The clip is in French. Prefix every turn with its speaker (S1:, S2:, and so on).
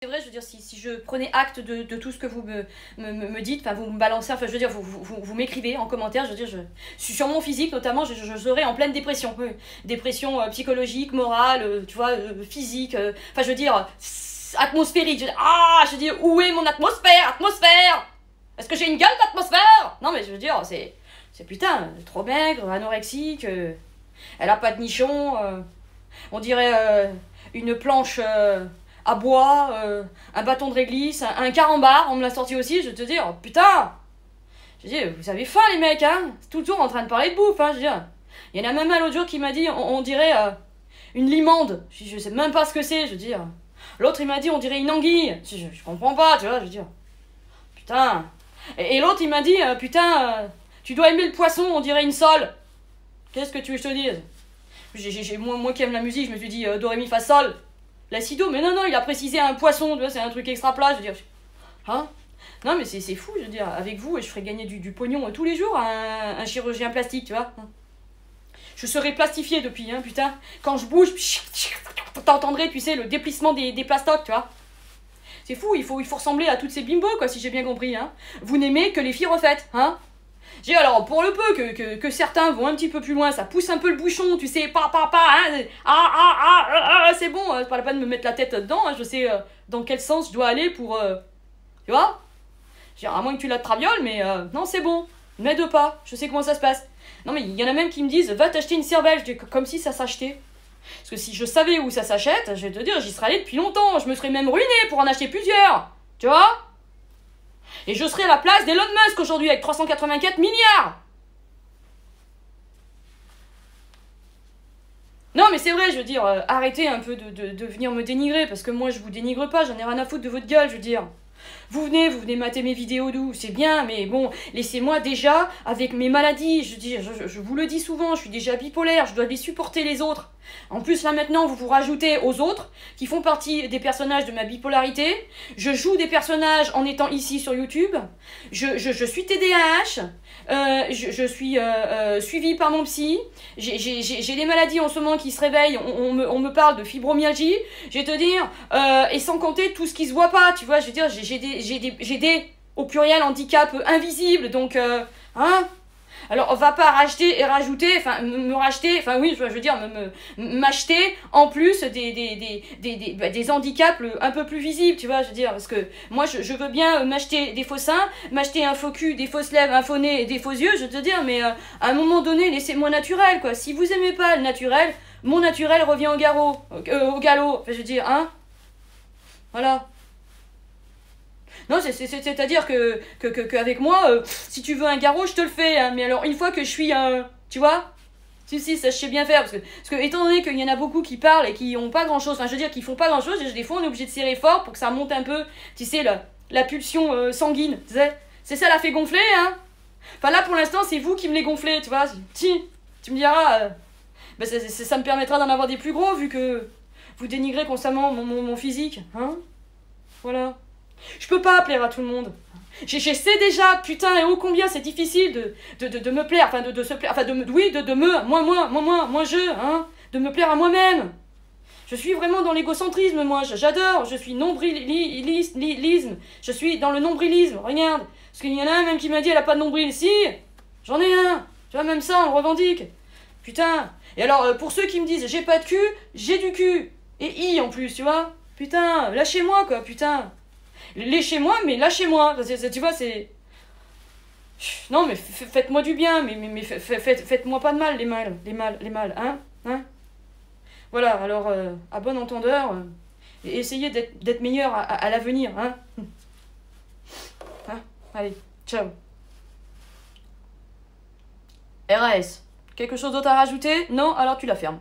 S1: C'est vrai, je veux dire, si je prenais acte de tout ce que vous me dites, enfin vous me balancez, enfin je veux dire, vous m'écrivez en commentaire, je veux dire, sur mon physique notamment, je serais en pleine dépression. Oui. Dépression psychologique, morale, tu vois, physique, enfin je veux dire, atmosphérique. Je veux dire, où est mon atmosphère? Atmosphère! Est-ce que j'ai une gueule d'atmosphère? Non mais je veux dire, c'est putain, trop maigre, anorexique, elle a pas de nichon, on dirait une planche... à bois, un bâton de réglisse, un carambar, on me l'a sorti aussi, je vais te dire, oh, putain! Je dis, vous avez faim les mecs, hein? C'est tout le temps en train de parler de bouffe, hein, je veux dire. Il y en a même un l'autre jour qui m'a dit, on dirait une limande. Je sais même pas ce que c'est, je veux dire. L'autre il m'a dit, on dirait une anguille. Je comprends pas, tu vois, je veux dire. Putain. Et l'autre il m'a dit, putain, tu dois aimer le poisson, on dirait une sole. Qu'est-ce que tu veux que je te dise? Moi qui aime la musique, je me suis dit, do, ré, mi, fa, sol. L'acido, mais non, il a précisé un poisson, tu vois, c'est un truc extra plat, je veux dire. Hein? Non, mais c'est fou, je veux dire, avec vous, je ferais gagner du pognon tous les jours à un chirurgien plastique, tu vois. Je serais plastifié depuis, hein, putain. Quand je bouge, t'entendrais, tu sais, le déplissement des plastocs, tu vois. C'est fou, il faut ressembler à toutes ces bimbos, quoi, si j'ai bien compris, hein. Vous n'aimez que les filles refaites, hein. J'ai alors, pour le peu que certains vont un petit peu plus loin, ça pousse un peu le bouchon, tu sais, hein, c'est bon, c'est pas la peine de me mettre la tête dedans, hein, je sais dans quel sens je dois aller pour, tu vois, à moins que tu la traviole, mais non, c'est bon, m'aide pas, je sais comment ça se passe. Non, mais il y en a même qui me disent, va t'acheter une cervelle, je dis, comme si ça s'achetait. Parce que si je savais où ça s'achète, je vais te dire, j'y serais allé depuis longtemps, je me serais même ruiné pour en acheter plusieurs, tu vois. Et je serai à la place d'Elon Musk aujourd'hui avec 384 milliards. Non mais c'est vrai, je veux dire, arrêtez un peu de venir me dénigrer, parce que moi je vous dénigre pas, j'en ai rien à foutre de votre gueule, je veux dire. Vous venez mater mes vidéos d'où, c'est bien, mais bon, laissez-moi déjà avec mes maladies, je vous le dis souvent, je suis déjà bipolaire, je dois les supporter les autres. En plus là maintenant vous rajoutez aux autres qui font partie des personnages de ma bipolarité. Je joue des personnages en étant ici sur YouTube. Je suis TDAH. Je suis suivie par mon psy. J'ai des maladies en ce moment qui se réveillent. On me parle de fibromyalgie. Je vais te dire, et sans compter tout ce qui se voit pas, tu vois. Je veux dire, j'ai des au pluriel handicap invisibles. Donc, hein. Alors, on va pas racheter et rajouter, enfin, me racheter, enfin, oui, je veux dire, m'acheter en plus des handicaps un peu plus visibles, tu vois, je veux dire, parce que moi, je veux bien m'acheter des faux seins, m'acheter un faux cul, des fausses lèvres, un faux nez et des faux yeux, je veux te dire, mais à un moment donné, laissez-moi naturel, quoi. Si vous aimez pas le naturel, mon naturel revient au galop, enfin, je veux dire, hein. Voilà. Non, c'est-à-dire qu'avec moi, si tu veux un garrot, je te le fais. Hein, mais alors, une fois que je suis tu vois, si, ça je sais bien faire. Parce que étant donné qu'il y en a beaucoup qui parlent et qui ont pas grand-chose, enfin, je veux dire, qui font pas grand-chose, des fois, on est obligé de serrer fort pour que ça monte un peu, tu sais, la pulsion sanguine. C'est ça, la fait gonfler, hein. Enfin, là, pour l'instant, c'est vous qui me les gonflez, tu vois. Si, tu me diras, bah, ça me permettra d'en avoir des plus gros, vu que vous dénigrez constamment mon physique, hein. Voilà. Je peux pas plaire à tout le monde. J'essaie déjà, putain, et ô combien c'est difficile de me plaire, enfin de se plaire, enfin de me plaire à moi-même. Je suis vraiment dans l'égocentrisme, moi, j'adore, je suis nombrilisme, je suis dans le nombrilisme, regarde. Parce qu'il y en a un même qui m'a dit, elle a pas de nombril, si, j'en ai un, tu vois, même ça, on le revendique. Putain. Et alors, pour ceux qui me disent, j'ai pas de cul, j'ai du cul. Et en plus, tu vois. Putain, lâchez-moi, quoi, putain. Léchez-moi, mais lâchez-moi. Tu vois, c'est... Non, mais faites-moi du bien, mais faites-moi pas de mal, les mâles, hein. Voilà, alors, à bon entendeur, essayez d'être meilleur à l'avenir, hein. Allez, ciao. RAS. Quelque chose d'autre à rajouter? Non? Alors tu la fermes.